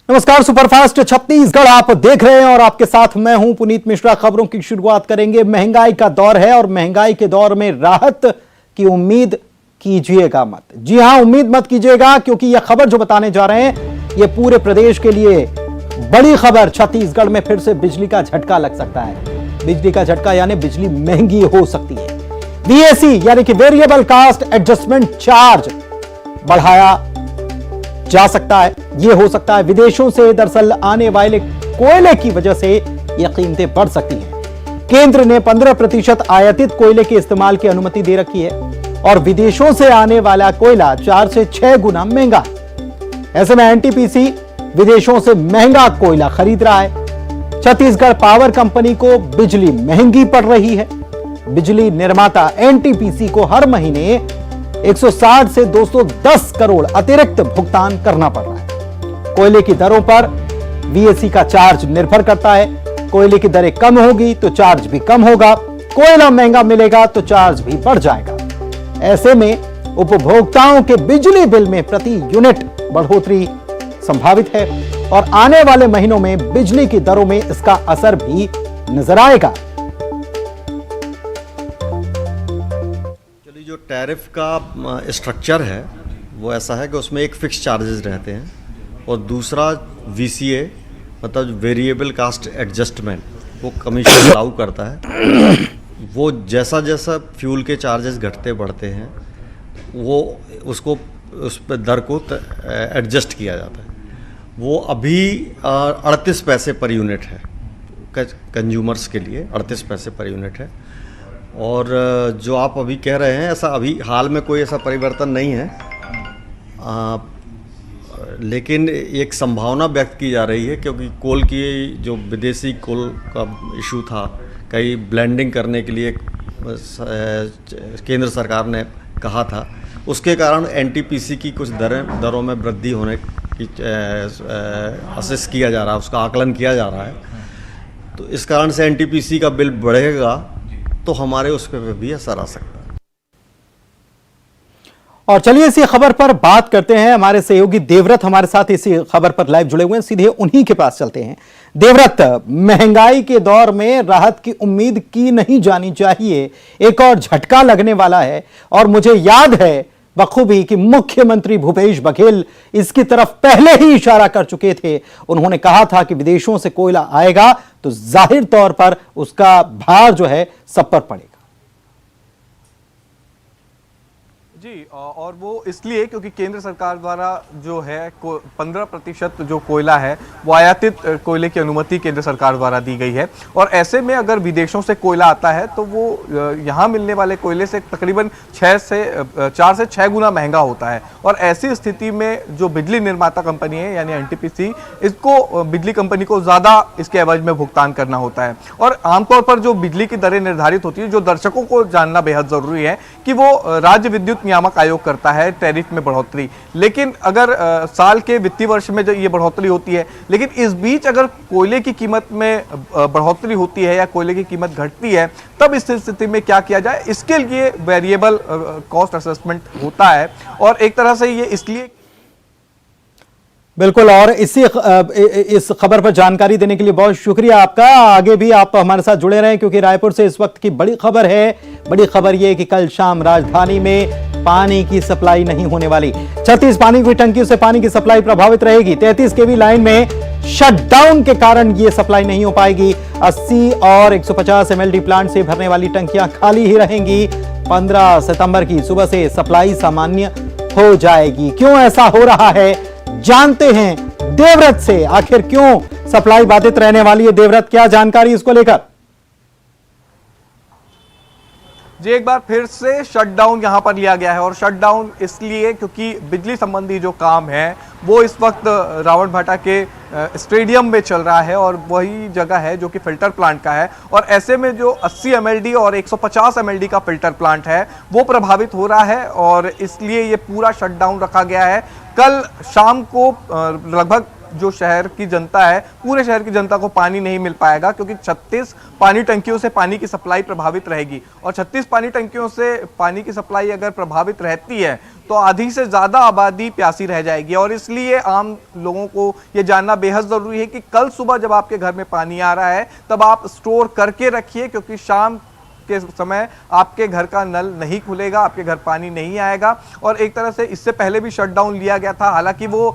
नमस्कार, सुपरफास्ट छत्तीसगढ़ आप देख रहे हैं और आपके साथ मैं हूं पुनीत मिश्रा। खबरों की शुरुआत करेंगे। महंगाई का दौर है और महंगाई के दौर में राहत की उम्मीद कीजिएगा मत। जी हां, उम्मीद मत कीजिएगा, क्योंकि यह खबर जो बताने जा रहे हैं ये पूरे प्रदेश के लिए बड़ी खबर। छत्तीसगढ़ में फिर से बिजली का झटका लग सकता है। बिजली का झटका यानी बिजली महंगी हो सकती है। वीएसी यानी कि वेरिएबल कास्ट एडजस्टमेंट चार्ज बढ़ाया जा सकता है। यह हो सकता है विदेशों से दरअसल आने वाले कोयले की वजह से यह कीमतें बढ़ सकती हैं। केंद्र ने 15% आयातित कोयले के इस्तेमाल की अनुमति दे रखी है और विदेशों से आने वाला कोयला 4 से 6 गुना महंगा। ऐसे में एनटीपीसी विदेशों से महंगा कोयला खरीद रहा है। छत्तीसगढ़ पावर कंपनी को बिजली महंगी पड़ रही है। बिजली निर्माता एनटीपीसी को हर महीने 160 से 210 करोड़ अतिरिक्त भुगतान करना पड़ रहा है। कोयले की दरों पर वीएसी का चार्ज निर्भर करता है। कोयले की दरें कम होगी तो चार्ज भी कम होगा, कोयला महंगा मिलेगा तो चार्ज भी बढ़ जाएगा। ऐसे में उपभोक्ताओं के बिजली बिल में प्रति यूनिट बढ़ोतरी संभावित है और आने वाले महीनों में बिजली की दरों में इसका असर भी नजर आएगा। जो टैरिफ का स्ट्रक्चर है वो ऐसा है कि उसमें एक फिक्स चार्जेस रहते हैं और दूसरा वीसीए मतलब वेरिएबल कास्ट एडजस्टमेंट वो कमीशन अलाउ करता है। वो जैसा जैसा फ्यूल के चार्जेस घटते बढ़ते हैं वो उसको उस पर दर को एडजस्ट किया जाता है। वो अभी 38 पैसे पर यूनिट है कंज्यूमर्स के लिए, 38 पैसे पर यूनिट है। और जो आप अभी कह रहे हैं ऐसा अभी हाल में कोई ऐसा परिवर्तन नहीं है, लेकिन एक संभावना व्यक्त की जा रही है क्योंकि कोल की जो विदेशी कोल का इशू था, कई ब्लेंडिंग करने के लिए केंद्र सरकार ने कहा था, उसके कारण एनटीपीसी की कुछ दरों में वृद्धि होने की असेस किया जा रहा है, उसका आकलन किया जा रहा है। तो इस कारण से एनटीपीसी का बिल बढ़ेगा तो हमारे उस पर भी असर आ सकता है। और चलिए इसी खबर पर बात करते हैं। हमारे सहयोगी देवव्रत हमारे साथ इसी खबर पर लाइव जुड़े हुए हैं, सीधे उन्हीं के पास चलते हैं। देवव्रत, महंगाई के दौर में राहत की उम्मीद की नहीं जानी चाहिए, एक और झटका लगने वाला है। और मुझे याद है बखूबी कि मुख्यमंत्री भूपेश बघेल इसकी तरफ पहले ही इशारा कर चुके थे। उन्होंने कहा था कि विदेशों से कोयला आएगा तो जाहिर तौर पर उसका भार जो है सब पर पड़ेगा। जी, और वो इसलिए क्योंकि केंद्र सरकार द्वारा जो है 15% जो कोयला है वो आयातित कोयले की अनुमति केंद्र सरकार द्वारा दी गई है। और ऐसे में अगर विदेशों से कोयला आता है तो वो यहाँ मिलने वाले कोयले से तकरीबन 4 से 6 गुना महंगा होता है। और ऐसी स्थिति में जो बिजली निर्माता कंपनी है यानी एनटीपीसी, इसको बिजली कंपनी को ज़्यादा इसके एवज में भुगतान करना होता है। और आमतौर पर जो बिजली की दरें निर्धारित होती है, जो दर्शकों को जानना बेहद ज़रूरी है कि वो राज्य विद्युत नियामक आयोग करता है टैरिफ में बढ़ोतरी। लेकिन अगर साल के वित्तीय वर्ष में जो ये बढ़ोतरी होती है, लेकिन इस बीच अगर कोयले की कीमत में बढ़ोतरी होती है या कोयले की कीमत घटती है, तब इस स्थिति में क्या किया जाए, इसके लिए वेरिएबल कॉस्ट असेसमेंट होता है। और एक तरह से ये इसलिए बिल्कुल। और इस खबर पर जानकारी देने के लिए बहुत शुक्रिया आपका। आगे भी आप हमारे साथ जुड़े रहें क्योंकि रायपुर से इस वक्त की बड़ी खबर है। बड़ी खबर यह है कि कल शाम राजधानी में पानी की सप्लाई नहीं होने वाली। 36 पानी की टंकियों से पानी की सप्लाई प्रभावित रहेगी। 33 केवी लाइन में शटडाउन के कारण यह सप्लाई नहीं हो पाएगी। 80 और 150 एमएलडी प्लांट से भरने वाली टंकियां खाली ही रहेंगी। 15 सितंबर की सुबह से सप्लाई सामान्य हो जाएगी। क्यों ऐसा हो रहा है जानते हैं देवव्रत से, आखिर क्यों सप्लाई बाधित रहने वाली है। देवव्रत, क्या जानकारी इसको लेकर? जी, एक बार फिर से शटडाउन यहां पर लिया गया है और शटडाउन इसलिए क्योंकि बिजली संबंधी जो काम है वो इस वक्त रावणभाटा के स्टेडियम में चल रहा है और वही जगह है जो कि फिल्टर प्लांट का है। और ऐसे में जो 80 एमएलडी और 150 एमएलडी का फिल्टर प्लांट है वो प्रभावित हो रहा है और इसलिए ये पूरा शटडाउन रखा गया है। कल शाम को लगभग जो शहर की जनता है, पूरे शहर की जनता को पानी नहीं मिल पाएगा क्योंकि 36 पानी टंकियों से पानी की सप्लाई प्रभावित रहेगी। और 36 पानी टंकियों से पानी की सप्लाई अगर प्रभावित रहती है तो आधी से ज्यादा आबादी प्यासी रह जाएगी। और इसलिए आम लोगों को ये जानना बेहद जरूरी है कि कल सुबह जब आपके घर में पानी आ रहा है तब आप स्टोर करके रखिए, क्योंकि शाम के समय आपके घर का नल नहीं खुलेगा, आपके घर पानी नहीं आएगा। और एक तरह से इससे पहले भी शटडाउन लिया गया था, हालांकि वो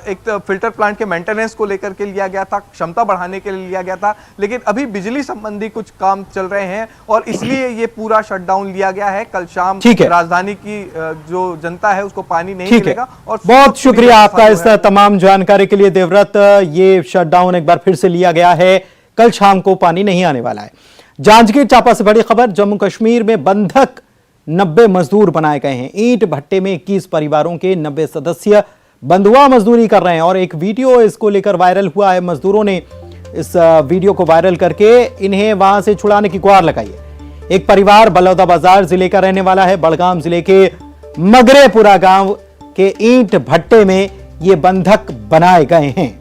एक फिल्टर प्लांट के मेंटेनेंस को लेकर के लिया गया था, क्षमता बढ़ाने के लिए लिया गया था, लेकिन अभी बिजली संबंधी कुछ काम चल रहे हैं और इसलिए ये पूरा शटडाउन लिया गया है। कल शाम राजधानी की जो जनता है उसको पानी नहीं मिलेगा। और बहुत शुक्रिया आपका इस तमाम जानकारी के लिए देवव्रत। ये शटडाउन एक बार फिर से लिया गया है, कल शाम को पानी नहीं आने वाला है। जांजगीर चांपा से बड़ी खबर, जम्मू कश्मीर में बंधक 90 मजदूर बनाए गए हैं। ईंट भट्टे में 21 परिवारों के 90 सदस्य बंधुआ मजदूरी कर रहे हैं और एक वीडियो इसको लेकर वायरल हुआ है। मजदूरों ने इस वीडियो को वायरल करके इन्हें वहां से छुड़ाने की गुहार लगाई है। एक परिवार बलौदाबाजार जिले का रहने वाला है। बड़गाम जिले के मगरेपुरा गांव के ईंट भट्टे में ये बंधक बनाए गए हैं।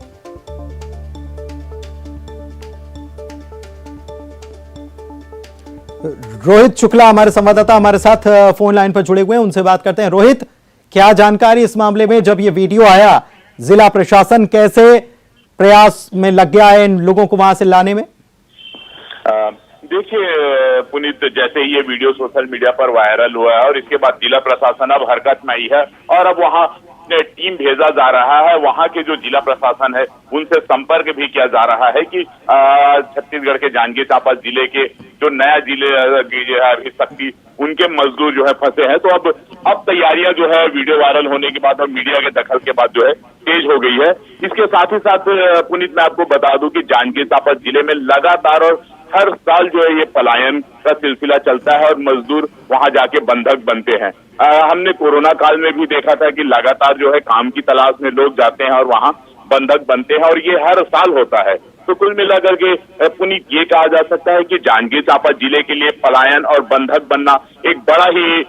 रोहित शुक्ला हमारे संवाददाता हमारे साथ फोन लाइन पर जुड़े हुए हैं, उनसे बात करते हैं। रोहित, क्या जानकारी इस मामले में? जब ये वीडियो आया, जिला प्रशासन कैसे प्रयास में लग गया है इन लोगों को वहां से लाने में? देखिए पुनीत, जैसे ये वीडियो सोशल मीडिया पर वायरल हुआ है और इसके बाद जिला प्रशासन अब हरकत में आई है और अब वहां टीम भेजा जा रहा है। वहां के जो जिला प्रशासन है उनसे संपर्क भी किया जा रहा है कि छत्तीसगढ़ के जांजगीर चांपा जिले के जो नया जिले अभी शक्ति उनके मजदूर जो है फंसे हैं। तो अब तैयारियां जो है वीडियो वायरल होने के बाद और मीडिया के दखल के बाद जो है तेज हो गई है। इसके साथ ही साथ पुनीत मैं आपको बता दूं कि जांजगीर चांपा जिले में लगातार और हर साल जो है ये पलायन का सिलसिला चलता है और मजदूर वहां जाके बंधक बनते हैं। हमने कोरोना काल में भी देखा था कि लगातार जो है काम की तलाश में लोग जाते हैं और वहां बंधक बनते हैं और ये हर साल होता है। तो कुल मिलाकर के पुनीत ये कहा जा सकता है कि जांजगीर चांपा जिले के लिए पलायन और बंधक बनना एक बड़ा ही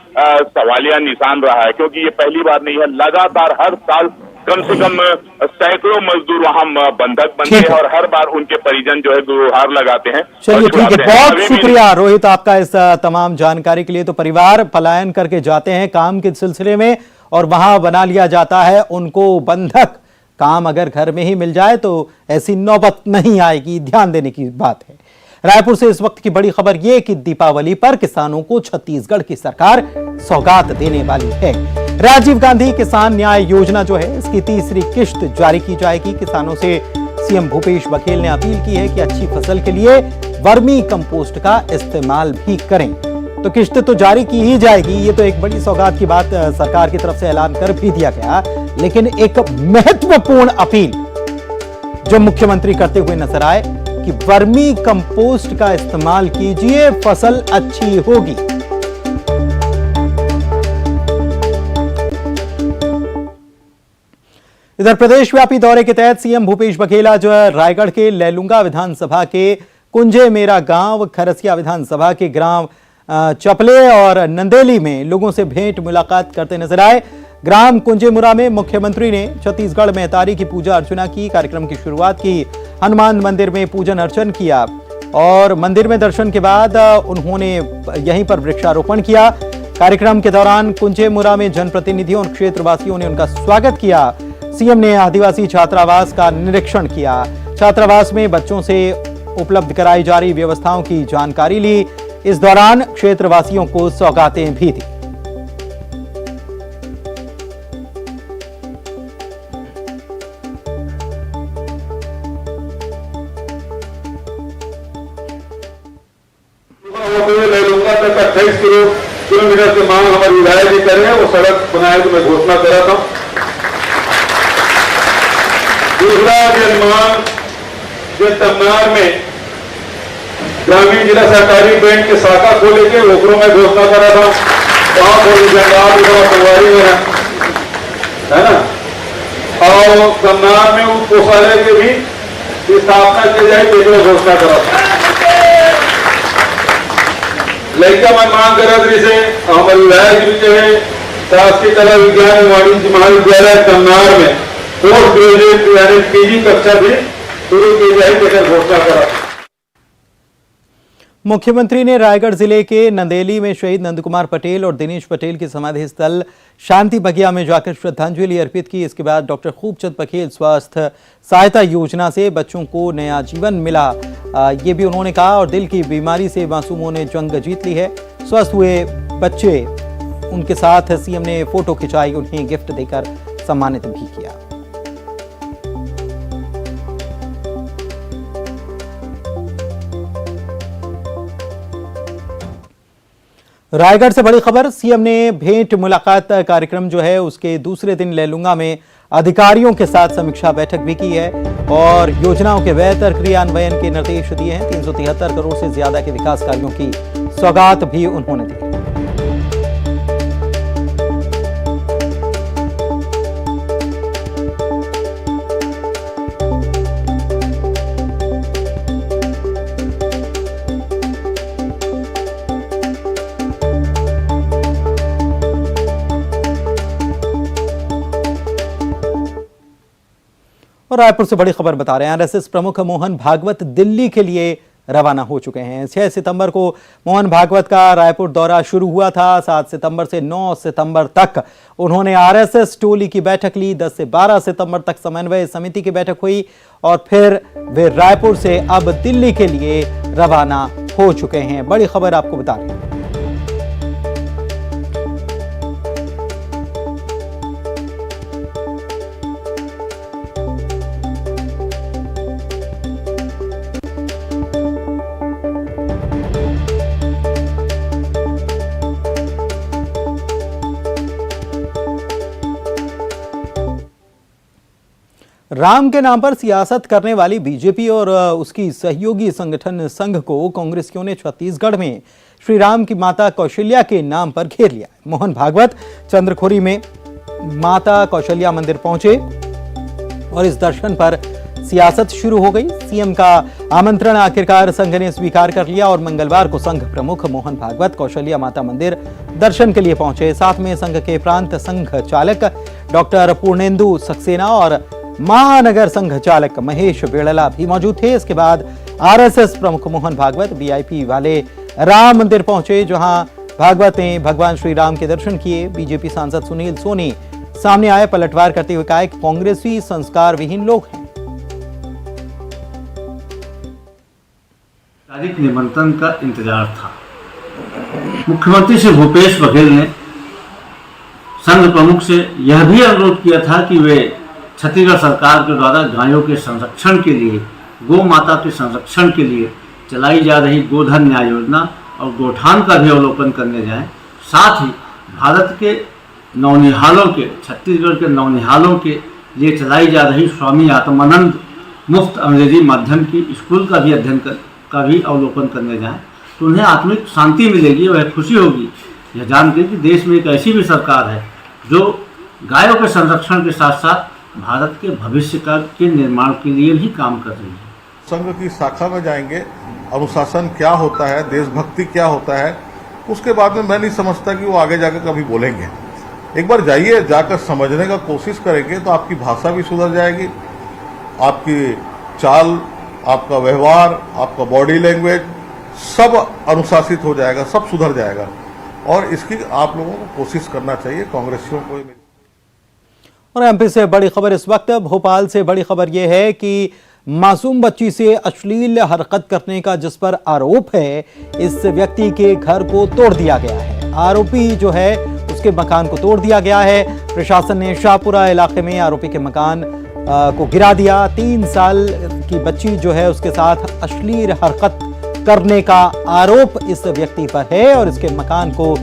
सवालिया निशान रहा है, क्योंकि ये पहली बार नहीं है। लगातार हर साल कम से कम सैकड़ों मजदूर वहां बंधक बनते हैं और हर बार उनके परिजन जो है गुहार लगाते हैं। चलिए ठीक है, बहुत शुक्रिया रोहित आपका इस तमाम जानकारी के लिए। तो परिवार पलायन करके जाते हैं काम के सिलसिले में और वहां बना लिया जाता है उनको बंधक। काम अगर घर में ही मिल जाए तो ऐसी नौबत नहीं आएगी, ध्यान देने की बात है। रायपुर से इस वक्त की बड़ी खबर यह कि दीपावली पर किसानों को छत्तीसगढ़ की सरकार सौगात देने वाली है। राजीव गांधी किसान न्याय योजना जो है इसकी तीसरी किश्त जारी की जाएगी। किसानों से सीएम भूपेश बघेल ने अपील की है कि अच्छी फसल के लिए वर्मी कंपोस्ट का इस्तेमाल भी करें। तो किश्त तो जारी की ही जाएगी, ये तो एक बड़ी सौगात की बात सरकार की तरफ से ऐलान कर भी दिया गया, लेकिन एक महत्वपूर्ण अपील जो मुख्यमंत्री करते हुए नजर आए कि वर्मी कंपोस्ट का इस्तेमाल कीजिए, फसल अच्छी होगी। इधर प्रदेश व्यापी दौरे के तहत सीएम भूपेश बघेल आज रायगढ़ के लैलूंगा विधानसभा के कुंजे मेरा गांव, खरसिया विधानसभा के ग्राम चपले और नंदेली में लोगों से भेंट मुलाकात करते नजर आए। ग्राम कुंजेमुरा में मुख्यमंत्री ने छत्तीसगढ़ महतारी की पूजा अर्चना की, कार्यक्रम की शुरुआत की, हनुमान मंदिर में पूजन अर्चन किया और मंदिर में दर्शन के बाद उन्होंने यहीं पर वृक्षारोपण किया। कार्यक्रम के दौरान कुंजेमुरा में जनप्रतिनिधियों और क्षेत्रवासियों ने उनका स्वागत किया। सीएम ने आदिवासी छात्रावास का निरीक्षण किया। छात्रावास में बच्चों से उपलब्ध कराई जा रही व्यवस्थाओं की जानकारी ली। इस दौरान क्षेत्रवासियों को सौगातें भी दी। लैलूंगा तक 28 किलोमीटर की मांग हमारे विधायक जी कर रहे हैं, वो सड़क बनाए तो मैं घोषणा कर रहा था। दूसरा निर्माण जो तमनार में ग्रामीण जिला सहकारी बैंक के शाखा खोले के ओकरों में घोषणा करा था। वहां तैयारी में है ना, और तमनार में उस कोषालय के भी स्थापना की जाए तो घोषणा करा था। लड़का मैं मांग करा से हमारे विधायक जी जो है शासकीय कला विज्ञान एवं वाणिज्य महाविद्यालय तमनार में पोस्ट ग्रेजुएट यानी पीजी कक्षा भी शुरू की जाए तो घोषणा करा। मुख्यमंत्री ने रायगढ़ जिले के नंदेली में शहीद नंदकुमार पटेल और दिनेश पटेल की समाधि स्थल शांति बगिया में जाकर श्रद्धांजलि अर्पित की। इसके बाद डॉक्टर खूबचंद पटेल स्वास्थ्य सहायता योजना से बच्चों को नया जीवन मिला, ये भी उन्होंने कहा। और दिल की बीमारी से मासूमों ने जंग जीत ली है। स्वस्थ हुए बच्चे उनके साथ सीएम ने फोटो खिंचाई, उन्हें गिफ्ट देकर सम्मानित भी किया। रायगढ़ से बड़ी खबर, सीएम ने भेंट मुलाकात कार्यक्रम जो है उसके दूसरे दिन लेलुंगा में अधिकारियों के साथ समीक्षा बैठक भी की है और योजनाओं के बेहतर क्रियान्वयन के निर्देश दिए हैं। 373 करोड़ से ज्यादा के विकास कार्यों की सौगात भी उन्होंने दी। और रायपुर से बड़ी खबर बता रहे हैं, आरएसएस प्रमुख मोहन भागवत दिल्ली के लिए रवाना हो चुके हैं। 6 सितंबर को मोहन भागवत का रायपुर दौरा शुरू हुआ था। 7 सितंबर से 9 सितंबर तक उन्होंने आरएसएस टोली की बैठक ली। 10 से 12 सितंबर तक समन्वय समिति की बैठक हुई और फिर वे रायपुर से अब दिल्ली के लिए रवाना हो चुके हैं। बड़ी खबर आपको बता रहे हैं। राम के नाम पर सियासत करने वाली बीजेपी और उसकी सहयोगी संगठन संघ को कांग्रेसियों ने छत्तीसगढ़ में श्री राम की माता कौशल्या के नाम पर घेर लिया। मोहन भागवत चंद्रखोरी में माता कौशल्या मंदिर पहुंचे और इस दर्शन पर सियासत शुरू हो गई। सीएम का आमंत्रण आखिरकार संघ ने स्वीकार कर लिया और मंगलवार को संघ प्रमुख मोहन भागवत कौशल्या माता मंदिर दर्शन के लिए पहुंचे। साथ में संघ के प्रांत संघ चालक डॉक्टर पूर्णेंदु सक्सेना और महानगर संघ चालक महेश बेड़ला भी मौजूद थे। इसके बाद आरएसएस प्रमुख मोहन भागवत वीआईपी वाले राम मंदिर पहुंचे, जहां भागवत ने भगवान श्री राम के दर्शन किए। बीजेपी सांसद सुनील सोनी सामने आए, पलटवार करते हुए कहा कि कांग्रेसी संस्कार विहीन लोग हैं। तारीख निमंत्रण का इंतजार था। मुख्यमंत्री श्री भूपेश बघेल ने संघ प्रमुख से यह भी अनुरोध किया था कि वे छत्तीसगढ़ सरकार के द्वारा गायों के संरक्षण के लिए, गौ माता के संरक्षण के लिए चलाई जा रही गोधन न्याय योजना और गोठान का भी अवलोकन करने जाएं। साथ ही भारत के नौनिहालों के, छत्तीसगढ़ के नौनिहालों के लिए चलाई जा रही स्वामी आत्मानंद मुफ्त अंग्रेजी माध्यम की स्कूल का भी अध्ययन का भी अवलोकन करने जाएं, तो उन्हें आत्मिक शांति मिलेगी। वह खुशी होगी यह जानकर कि देश में एक ऐसी भी सरकार है जो गायों के संरक्षण के साथ साथ भारत के भविष्य के निर्माण के लिए भी काम कर रही है। संघ की शाखा में जाएंगे, अनुशासन क्या होता है, देशभक्ति क्या होता है, उसके बाद में मैं नहीं समझता कि वो आगे जाकर कभी बोलेंगे। एक बार जाइए, जाकर समझने का कोशिश करेंगे तो आपकी भाषा भी सुधर जाएगी, आपकी चाल, आपका व्यवहार, आपका बॉडी लैंग्वेज सब अनुशासित हो जाएगा, सब सुधर जाएगा। और इसकी आप लोगों को कोशिश करना चाहिए, कांग्रेसियों को। और एमपी से बड़ी खबर इस वक्त, भोपाल से बड़ी खबर यह है कि मासूम बच्ची से अश्लील हरकत करने का जिस पर आरोप है, इस व्यक्ति के घर को तोड़ दिया गया है। आरोपी जो है उसके मकान को तोड़ दिया गया है। प्रशासन ने शाहपुरा इलाके में आरोपी के मकान को गिरा दिया। 3 साल की बच्ची जो है उसके साथ अश्लील हरकत करने का आरोप इस व्यक्ति पर है और इसके मकान को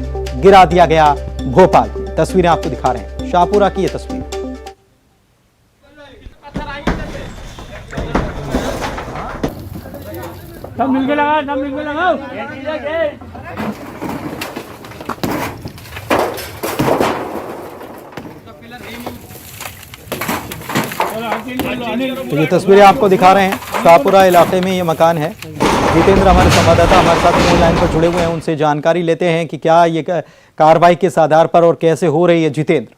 गिरा दिया गया भोपाल में। तस्वीरें आपको दिखा रहे हैं, शाहपुरा की यह तस्वीर। सब मिलके लगाओ, सब मिलके लगाओ। तो ये तस्वीरें आपको दिखा रहे हैं, शाहपुरा इलाके में ये मकान है। जितेंद्र हमारे संवाददाता हमारे साथ फोन लाइन पर जुड़े हुए हैं, उनसे जानकारी लेते हैं कि क्या ये कार्रवाई किस आधार पर और कैसे हो रही है। जितेंद्र,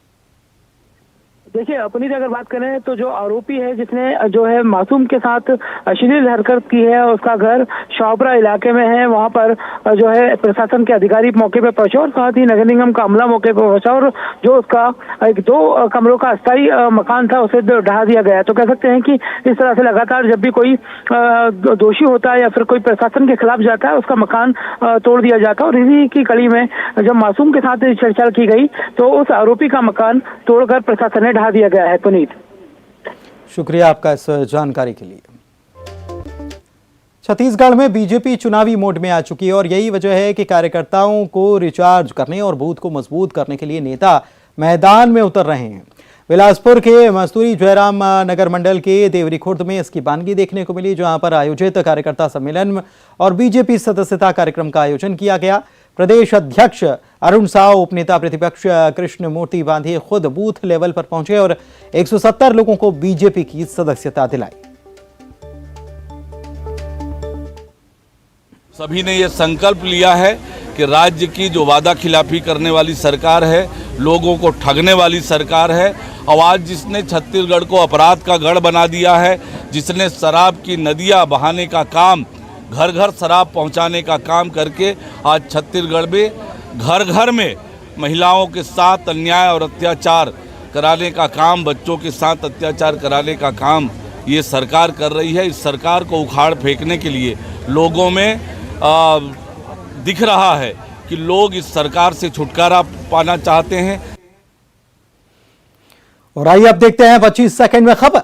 देखिए पुनीत, अगर बात करें तो जो आरोपी है जिसने जो है मासूम के साथ अश्लील हरकत की है, उसका घर शाहपुरा इलाके में है। वहां पर जो है प्रशासन के अधिकारी मौके पे पहुंचे और साथ ही नगर निगम का अमला मौके पे पहुंचा और जो उसका एक 2 कमरों का अस्थायी मकान था उसे ढहा दिया गया। तो कह सकते हैं कि इस तरह से लगातार जब भी कोई दोषी होता है या फिर कोई प्रशासन के खिलाफ जाता है उसका मकान तोड़ दिया जाता है। और इसी की कड़ी में जब मासूम के साथ छेड़छाड़ की गई तो उस आरोपी का मकान तोड़कर प्रशासन ने ढहा दिया गया है। पुनीत, शुक्रिया आपका इस जानकारी के लिए। छत्तीसगढ़ में बीजेपी चुनावी मोड में आ चुकी है और यही वजह है कि कार्यकर्ताओं को रिचार्ज करने और बूथ को मजबूत करने के लिए नेता मैदान में उतर रहे हैं। बिलासपुर के मस्तूरी जयराम नगर मंडल के देवरी खुर्द में इसकी बानगी देखने को मिली, जहां पर आयोजित कार्यकर्ता सम्मेलन और बीजेपी सदस्यता कार्यक्रम का आयोजन किया गया। प्रदेश अध्यक्ष अरुण साव, उपनेता प्रतिपक्ष कृष्ण मूर्ति बांधे खुद बूथ लेवल पर पहुंचे और 170 लोगों को बीजेपी की सदस्यता दिलाई। सभी ने यह संकल्प लिया है कि राज्य की जो वादा खिलाफी करने वाली सरकार है, लोगों को ठगने वाली सरकार है, और आज जिसने छत्तीसगढ़ को अपराध का गढ़ बना दिया है, जिसने शराब की नदियां बहाने का काम, घर घर शराब पहुंचाने का काम करके आज छत्तीसगढ़ में घर घर में महिलाओं के साथ अन्याय और अत्याचार कराने का काम, बच्चों के साथ अत्याचार कराने का काम ये सरकार कर रही है। इस सरकार को उखाड़ फेंकने के लिए लोगों में दिख रहा है कि लोग इस सरकार से छुटकारा पाना चाहते हैं। और आइए अब देखते हैं 25 सेकंड में खबर।